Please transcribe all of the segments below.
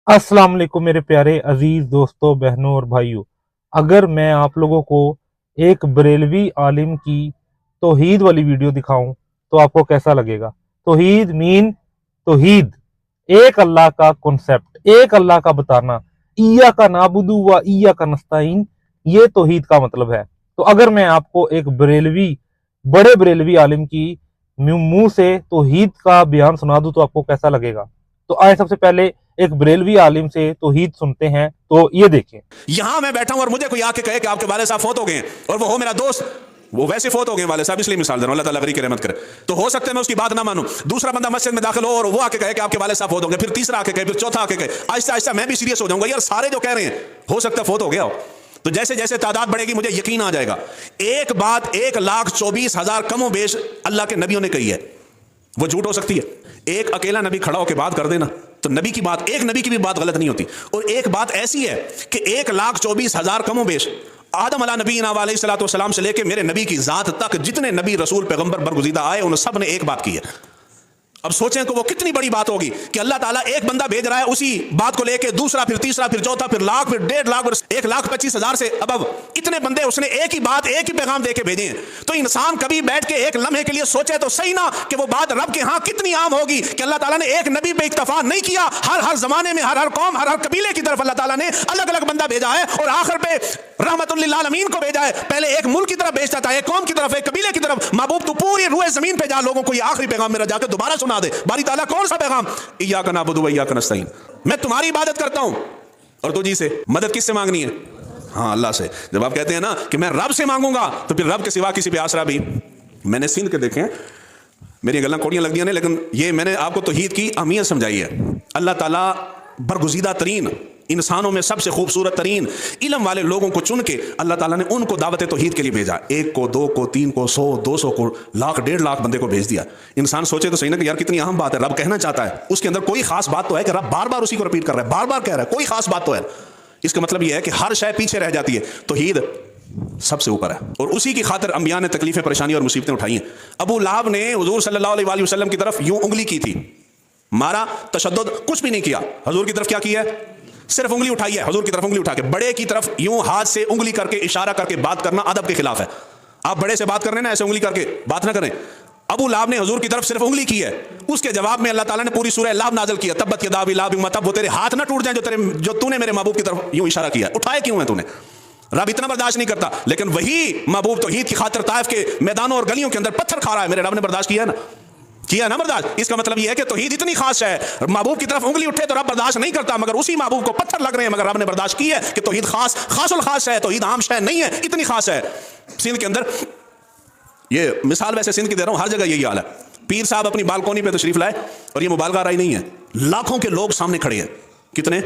अस्सलाम वालेकुम मेरे प्यारे अजीज दोस्तों, बहनों और भाइयों। अगर मैं आप लोगों को एक बरेलवी आलिम की तौहीद वाली वीडियो दिखाऊं तो आपको कैसा लगेगा? तौहीद मीन तौहीद, एक अल्लाह का कॉन्सेप्ट, एक अल्लाह का बताना, ईया का नाबुदू व ईया का नस्ताइन, ये तौहीद का मतलब है। तो अगर मैं आपको एक बरेलवी, बड़े बरेलवी आलिम की मुंह से तौहीद का बयान सुना दूं तो आपको कैसा लगेगा? तो आए सबसे पहले एक बरेलवी आलिम से तौहीद सुनते हैं, तो ये देखें। यहां मैं बैठा हूं और मुझे कोई आके कहे कि आपके वाले साहब फौत हो गए और वो हो मेरा दोस्त, वो वैसे फौत हो गए वाले साहब, इसलिए मिसाल दे रहा हूं, अल्लाह ताला गरीब की रहमत करे। तो हो सकता है मैं उसकी बात ना मानूं। दूसरा बंदा मस्जिद में दाखिल हो और वो आके कहे कि आपके वाले साहब फौत हो गए, फिर तीसरा आके कहे, फिर चौथा आके कहे, आहिस्ता आहिस्ता मैं भी सीरियस हो जाऊंगा, यार सारे जो कह रहे हैं हो सकता है फौत हो गया हो। तो जैसे जैसे तादाद बढ़ेगी मुझे यकीन आ जाएगा। एक बात 1,24,000 कमो बेश अल्लाह के नबियों ने कही है, वो झूठ हो सकती है? एक अकेला नबी खड़ा होकर बात कर देना तो नबी की बात, एक नबी की भी बात गलत नहीं होती। और एक बात ऐसी है कि 1,24,000 कमो बेश आदम अला नबी अलैहिस्सलाम से लेके मेरे नबी की जात तक जितने नबी रसूल पैगंबर बरगुज़ीदा आए उन सब ने एक बात की है। अब सोचें कि वो कितनी बड़ी बात होगी कि अल्लाह ताला एक बंदा भेज रहा है, उसी बात को लेके दूसरा, फिर तीसरा, फिर चौथा, फिर लाख, फिर 1.5 लाख, फिर 1,25,000 से अब इतने बंदे उसने एक ही बात, एक ही पैगाम देके भेजे हैं। तो इंसान कभी बैठ के एक लम्हे के लिए सोचे तो सही ना कि वो बात रब के यहाँ कितनी आम होगी कि अल्लाह ताला ने एक नबी पे इक्तफा नहीं किया, हर जमाने में हर कौम, हर कबीले की तरफ अल्लाह ताला ने अलग अलग बंदा भेजा है और आखिर पे रहमतुल लिल आलमीन को भेजा है। पहले एक मुल्क की तरफ भेजता था, एक कौम की तरफ, एक कबीले की तरफ। महबूब तू पूरी रूए जमीन पे जा, लोगों को ये आखिरी पैगाम मेरा जाकर दोबारा सुना दे। बारी ताला कौन सा पैगाम? इय्याका नअबुदु व इय्याका नस्तईन, मैं तुम्हारी इबादत करता हूं और तुझी से मदद किससे मांगनी है? हाँ, अल्लाह से। जब आप कहते हैं ना कि मैं रब से मांगूंगा तो फिर रब के सिवा किसी पे आसरा भी। मैंने सिंध के देखे, मेरी गल्लां कोड़ियां लग दी ने, लेकिन ये मैंने आपको तौहीद की अहमियत समझाई है। अल्लाह ताला बरगुज़ीदा तरीन इंसानों में सबसे खूबसूरत तरीन इल्म वाले लोगों को चुन के अल्लाह ताला ने उनको दावत तौहीद के लिए भेजा। एक को, दो को, तीन को, 100, 200 को, लाख, 1.5 लाख बंदे को भेज दिया। इंसान सोचे तो सही ना कि यार कितनी अहम बात है, रब कहना चाहता है, उसके अंदर कोई खास बात तो है कि रब बार बार उसी को रिपीट कर रहा है, बार बार कह रहा है, कोई खास बात तो है। इसका मतलब यह है कि हर शय पीछे रह जाती है, तौहीद सबसे ऊपर है और उसी की खातिर अंबिया ने तकलीफें, परेशानी और मुसीबतें उठाई हैं। अबू लहब ने हुजूर सल्लल्लाहु अलैहि वसल्लम की तरफ यूं उंगली की थी, मारा, तशद्दुद कुछ भी नहीं किया। हुजूर की तरफ क्या किया है? सिर्फ उंगली उठाई है, हुजूर की तरफ उंगली उठा के। बड़े की तरफ यूं हाथ से उंगली करके इशारा करके बात करना अदब के खिलाफ है। आप बड़े से बात कर रहे हैं ना, ऐसे उंगली करके बात ना करें। अबू लहब ने हुजूर की तरफ सिर्फ उंगली की है, उसके जवाब में अल्लाह ताला ने पूरी सूरह लहब नाज़िल किया, तब्बत यदा अबी लहब तब वो तेरे हाथ ना टूट जाए जो तूने मेरे महबूब की तरफ यूं इशारा किया। उठाए क्यों है तूने? रब इतना बर्दाश्त नहीं करता, लेकिन वही महबूब तौहीद की खातिर ताइफ के मैदानों और गलियों के अंदर पत्थर खा रहा है, मेरे रब ने बर्दाश्त किया ना, किया ना बर्दाश्त। इसका मतलब यह है कि तौहीद इतनी खास है, महबूब की तरफ उंगली उठे तो रब बर्दाश्त नहीं करता, मगर उसी महबूब को पत्थर लग रहे हैं, मगर रब ने बर्दाश्त की है कि तौहीद खास, खासुल खास है, तौहीद आम शय नहीं है, इतनी खास है। सिंध के अंदर ये मिसाल वैसे सिंध की दे रहा हूं, हर जगह यही हाल है। पीर साहब अपनी बालकोनी पे तशरीफ लाए और ये मुबालगा राय नहीं है, लाखों के लोग सामने खड़े हैं। कितने?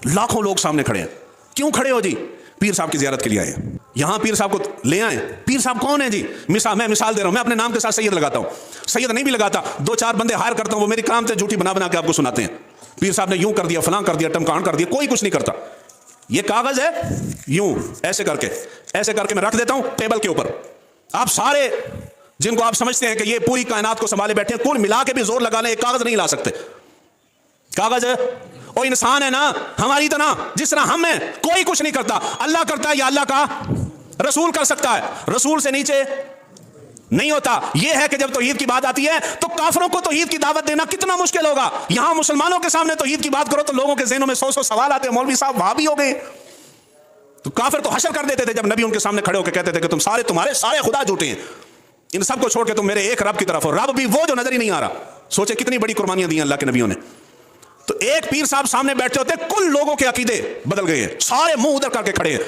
लाखों लोग सामने खड़े हैं। क्यों खड़े हो जी? पीर साहब की जियारत के लिए आए हैं। यहां पीर साहब को ले आए। पीर साहब कौन है जी? मैं मिसाल दे रहा हूं, मैं अपने नाम के साथ सैयद लगाता हूं, सैयद नहीं भी लगाता, 2-4 बंदे हायर करता हूं, वो मेरी काम से झूठी बना बना के आपको सुनाते हैं। पीर साहब ने यूं कर दिया, फलां कर दिया, टमकान कर दिया, कोई कुछ नहीं करता। ये कागज है, यूं ऐसे करके मैं रख देता हूं टेबल के ऊपर। आप सारे जिनको आप समझते हैं कि ये पूरी कायनात को संभाले बैठे हैं, कुल मिला के भी जोर लगा ले, एक कागज नहीं ला सकते। कागज है, और इंसान है ना हमारी तरह, जिस तरह हम हैं, कोई कुछ नहीं करता, अल्लाह करता है या अल्लाह का रसूल कर सकता है, रसूल से नीचे नहीं होता। यह है कि जब तौहीद की बात आती है तो काफिरों को तौहीद की दावत देना कितना मुश्किल होगा। यहां मुसलमानों के सामने तौहीद की बात करो तो लोगों के ज़हनों में 100 सवाल आते हैं, मौलवी साहब वहाबी हो गए। तो काफिर तो हशर कर देते थे जब नबी उनके सामने खड़े होकर कहते थे कि तुम्हारे सारे खुदा झूठे हैं, इन सबको छोड़ के तुम मेरे एक रब की तरफ हो, रब भी वो जो नजर ही नहीं आ रहा। सोचे कितनी बड़ी कुर्बानियां दी अल्लाह के नबियों ने। तो एक पीर साहब सामने बैठे होते, कुल लोगों के अकीदे बदल गए हैं, सारे मुंह उधर करके खड़े हैं,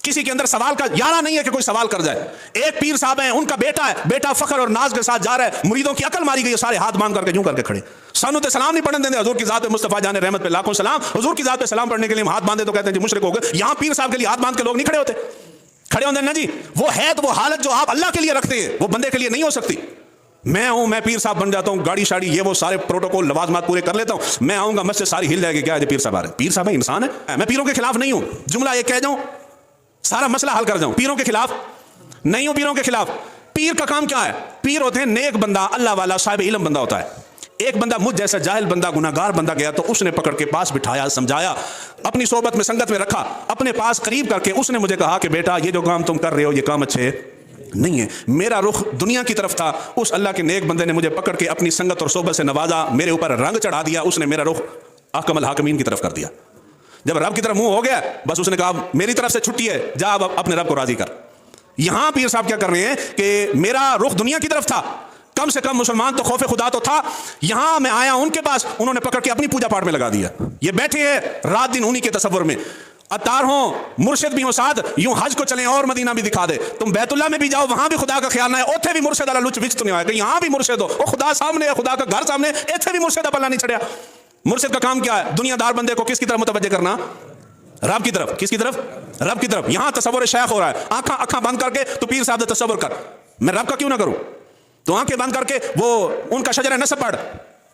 किसी के अंदर सवाल का यारा नहीं है कि कोई सवाल कर जाए। एक पीर साहब है, उनका बेटा है, बेटा फख्र और नाज के साथ जा रहा है, मुरीदों की अकल मारी गई है, सारे हाथ बांध करके यूं करके खड़े। सानू तो सलाम नहीं पढ़ने देंगे, हुजूर की जात पे मुस्तफा जाने रहमत पे लाखों सलाम, हुजूर की जात पे सलाम पढ़ने के लिए हम हाथ बांधे तो कहते हैं जी मुशरिक हो गए। यहां पीर साहब के लिए हाथ बांध के लोग नहीं खड़े होते, खड़े होते ना जी। वो है तो वो हालत जो आप अल्लाह के लिए रखते हैं वो बंदे के लिए नहीं हो सकती। मैं पीर साहब बन जाता हूँ, गाड़ी शाड़ी ये वो सारे प्रोटोकॉल लवाजमात पूरे कर लेता हूँ, मैं आऊंगा मस्जिद सारी हिल जाएगी, क्या है पीर साहब आ रहे? पीर साहब है, इंसान है। मैं पीरों के खिलाफ नहीं हूं, जुमला एक कह जाऊं सारा मसला हल कर जाऊं। पीरों के खिलाफ नहीं हूं, पीरों के खिलाफ। पीर का काम क्या है? पीर होते हैं नेक बंदा, अल्लाह वाला, साहिब इल्म बंदा होता है। ایک بندہ مجھ جیسا جاہل بندہ گناہگار بندہ گیا تو اس نے پکڑ کے پاس بٹھایا, سمجھایا, اپنی صحبت میں سنگت میں رکھا, اپنے پاس قریب کر کے اس نے مجھے کہا کہ بیٹا یہ جو کام تم کر رہے ہو یہ کام اچھے نہیں ہے. میرا رخ دنیا کی طرف تھا, اس اللہ کے نیک بندے نے مجھے پکڑ کے اپنی سنگت اور صحبت سے نوازا, میرے اوپر رنگ چڑھا دیا, اس نے میرا رخ احکم الحاکمین کی طرف کر دیا. جب رب کی طرف منہ ہو گیا بس اس نے کہا میری طرف سے چھٹی ہے, جا اب اپنے رب کو راضی کر. یہاں پیر صاحب کیا کر رہے ہیں کہ میرا رخ دنیا کی طرف تھا, کم سے کم مسلمان تو خوف خدا تو تھا, یہاں میں آیا ان کے پاس, انہوں نے پکڑ کے اپنی پوجا پاٹ میں لگا دیا. یہ بیٹھے ہیں رات دن انہی کے تصور میں, اتار ہوں مرشد بھی ہوں ساتھ, یوں حج کو چلیں اور مدینہ بھی دکھا دے. تم بیت اللہ میں بھی جاؤ وہاں بھی خدا کا خیال نہ ہے, اوتھے بھی مرشد والا لچ وچ تو نہیں آئے گا. یہاں بھی مرشد ہو, او خدا سامنے ہے, خدا کا گھر سامنے, ایتھے بھی مرشد پلہ نہیں چڑھیا. مرشد کا کام کیا ہے؟ دنیا دار بندے کو کس کی طرف متوجہ کرنا؟ رب کی طرف. کس کی طرف؟ رب کی طرف. یہاں تصور شیخ ہو رہا ہے, آنکھاں بند کر کے تو پیر صاحب نے تصور کر, میں رب کا کیوں نہ کروں؟ تو آنکھیں بند کر کے وہ ان کا شجرہ نسب پڑھ,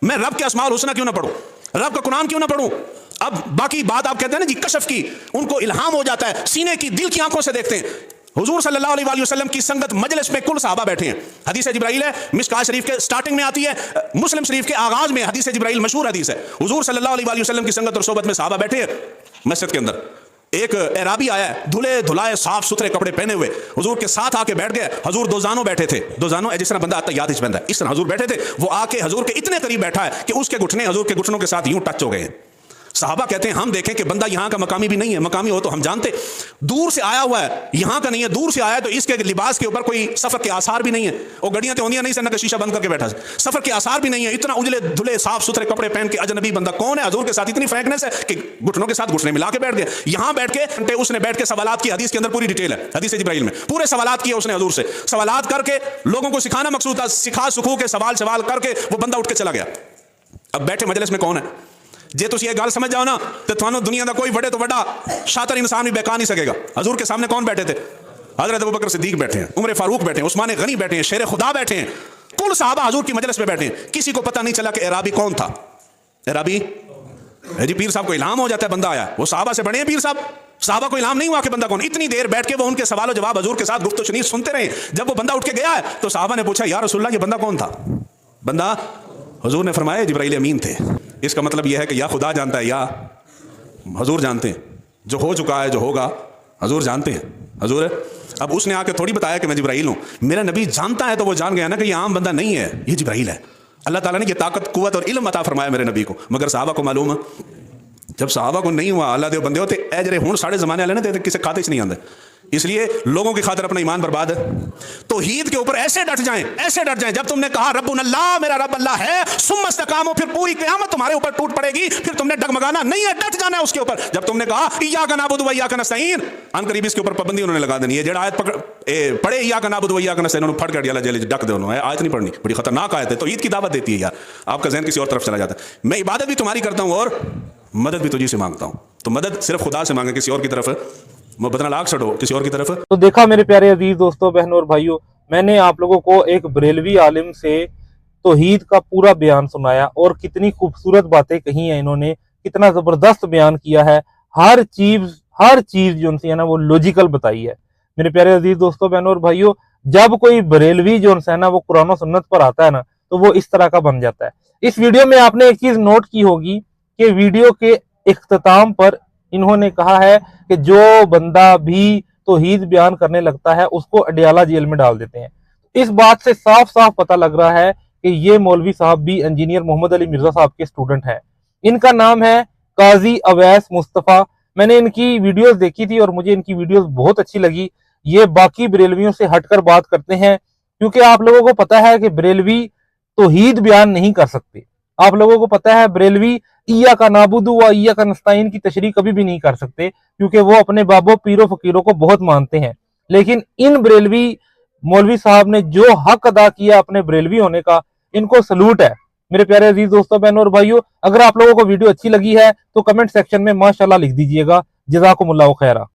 میں رب کے اسماء الحسنی کیوں نہ پڑھوں, رب کا قرآن کیوں نہ پڑھوں. اب باقی بات آپ کہتے ہیں نا جی کشف کی, ان کو الہام ہو جاتا ہے, سینے کی دل کی آنکھوں سے دیکھتے ہیں. حضور صلی اللہ علیہ وسلم کی سنگت مجلس میں کل صحابہ بیٹھے ہیں. حدیث جبرائیل ہے, مشکاۃ شریف کے سٹارٹنگ میں آتی ہے, مسلم شریف کے آغاز میں حدیث جبرائیل مشہور حدیث ہے. حضور صلی اللہ علیہ وسلم کی سنگت اور صحبت میں صحابہ بیٹھے ہیں مسجد کے اندر. ایک اعرابی آیا ہے, دھلے دھلائے صاف ستھرے کپڑے پہنے ہوئے, حضور کے ساتھ آ کے بیٹھ گئے. حضور دو زانوں بیٹھے تھے, دو زانوں جس طرح بندہ آتا یاد اس بندہ ہے, اس طرح حضور بیٹھے تھے. وہ آ کے حضور کے اتنے قریب بیٹھا ہے کہ اس کے گھٹنے حضور کے گھٹنوں کے ساتھ یوں ٹچ ہو گئے ہیں. صحابہ کہتے ہیں ہم دیکھیں کہ بندہ یہاں کا مقامی بھی نہیں ہے, مقامی ہو تو ہم جانتے, دور سے آیا ہوا ہے, یہاں کا نہیں ہے, دور سے آیا ہے, تو اس کے لباس کے اوپر کوئی سفر کے آثار بھی نہیں ہے. وہ گڑیاں تو ہوندیاں نہیں سن کہ شیشہ بند کر کے بیٹھا, سفر کے آثار بھی نہیں ہے. اتنا اجلے دھلے صاف ستھرے کپڑے پہن کے اجنبی بندہ کون ہے؟ حضور کے ساتھ اتنی فرینکنس ہے کہ گھٹنوں کے ساتھ گھٹنے ملا کے بیٹھ گئے. یہاں بیٹھ کے اس نے بیٹھ کے سوالات کی, حدیث کے اندر پوری ڈیٹیل ہے, حدیث جبرائیل میں پورے سوالات کیے اس نے حضور سے. سوالات کر کے لوگوں کو سکھانا مقصود تھا, سکھا سکھو کے سوال کر کے وہ بندہ اٹھ کے چلا گیا. اب بیٹھے مجلس میں کون ہے؟ جے تسی یہ گل سمجھ جاؤ نا تو تھانوں دنیا دا کوئی بڑے تو بڑا شاطر انسان بھی بہکا نہیں سکے گا. حضور کے سامنے کون بیٹھے تھے؟ حضرت ابوبکر صدیق بیٹھے ہیں, عمر فاروق بیٹھے ہیں, عثمان غنی بیٹھے ہیں, شیر خدا بیٹھے ہیں, کل صحابہ حضور کی مجلس میں بیٹھے ہیں. کسی کو پتہ نہیں چلا کہ اعرابی کون تھا. اعرابی جی پیر صاحب کو الہام ہو جاتا ہے, بندہ آیا, وہ صحابہ سے بڑے ہیں پیر صاحب, صحابہ کو الہام نہیں ہوا کہ بندہ کون. اتنی دیر بیٹھ کے وہ ان کے سوال و جواب حضور کے ساتھ گفتگو شنید سنتے رہے. جب وہ بندہ اٹھ کے گیا ہے تو صحابہ نے پوچھا یا رسول اللہ یہ بندہ کون تھا؟ بندہ حضور نے فرمایا جبرائیل امین تھے. اس کا مطلب یہ ہے کہ یا خدا جانتا ہے یا حضور جانتے ہیں. جو ہو چکا ہے جو ہوگا حضور جانتے ہیں. حضور اب اس نے آ کے تھوڑی بتایا کہ میں جبرائیل ہوں, میرا نبی جانتا ہے تو وہ جان گیا نا کہ یہ عام بندہ نہیں ہے, یہ جبرائیل ہے. اللہ تعالیٰ نے یہ طاقت قوت اور علم عطا فرمایا میرے نبی کو, مگر صحابہ کو معلوم ہے. جب صحابہ کو نہیں ہوا, اللہ دے بندے ہوتے اے جڑے ہن ساڑے زمانے والے نا تے کسے کھاتے چ نہیں آندے, اس لیے لوگوں کی خاطر اپنا ایمان برباد ہے. توحید کے اوپر ایسے ڈٹ جائیں, ایسے ڈٹ جائیں. جب تم نے کہا ربنا اللہ, میرا رب اللہ ہے, ثم استقاموا, پھر پوری قیامت تمہارے اوپر ٹوٹ پڑے گی. پھر تم نے ڈگمگانا نہیں ہے, ڈٹ جانا ہے اس کے اوپر. جب تم نے کہا ایاک نعبد و ایاک نستعین, ان قریب اس کے اوپر پابندی انہوں نے لگا دینی ہے. جڑا آیت پڑھے ایاک نعبد و ایاک نستعین, انہوں پھڑ کے ڈالا جیل ڈک دے. انہوں نے آیت نہیں پڑھنی, بڑی خطرناک آیت ہے, توحید کی دعوت دیتی ہے یار. آپ کا ذہن کسی اور طرف چلا جاتا ہے. میں عبادت بھی تمہاری کرتا ہوں اور مدد بھی تجھی سے مانگتا ہوں, تو مدد صرف خدا سے مانگے, کسی اور کی طرف بدنا لاکھ چھڑو کسی اور کی طرف. تو دیکھا میرے پیارے عزیز دوستوں بہنوں اور بھائیوں, میں نے آپ لوگوں کو ایک بریلوی عالم سے توحید کا پورا بیان سنایا, اور کتنی خوبصورت باتیں کہی ہیں انہوں نے, کتنا زبردست بیان کیا ہے. ہر چیز جو ان سے ہے نا وہ لوجیکل بتائی ہے. میرے پیارے عزیز دوستوں بہنوں اور بھائیوں, جب کوئی بریلوی جو ہے نا وہ قرآن و سنت پر آتا ہے نا تو وہ اس طرح کا بن جاتا ہے. اس ویڈیو میں آپ نے ایک چیز نوٹ کی ہوگی کہ ویڈیو کے اختتام پر انہوں نے کہا ہے کہ جو بندہ بھی توحید بیان کرنے لگتا ہے اس کو اڈیالہ جیل میں ڈال دیتے ہیں. اس بات سے صاف صاف پتہ لگ رہا ہے کہ یہ مولوی صاحب بھی انجینئر محمد علی مرزا صاحب کے سٹوڈنٹ ہیں. ان کا نام ہے قاضی اویس مصطفیٰ. میں نے ان کی ویڈیوز دیکھی تھی اور مجھے ان کی ویڈیوز بہت اچھی لگی. یہ باقی بریلویوں سے ہٹ کر بات کرتے ہیں, کیونکہ آپ لوگوں کو پتہ ہے کہ بریلوی توحید بیان نہیں کر سکتے. آپ لوگوں کو پتہ ہے بریلوی ایاک نعبد و ایاک نستعین کی تشریح کبھی بھی نہیں کر سکتے, کیونکہ وہ اپنے بابوں پیروں فقیروں کو بہت مانتے ہیں. لیکن ان بریلوی مولوی صاحب نے جو حق ادا کیا اپنے بریلوی ہونے کا, ان کو سلوٹ ہے. میرے پیارے عزیز دوستوں بہنوں اور بھائیوں, اگر آپ لوگوں کو ویڈیو اچھی لگی ہے تو کمنٹ سیکشن میں ماشاءاللہ لکھ دیجئے گا. جزاکم اللہ خیرہ.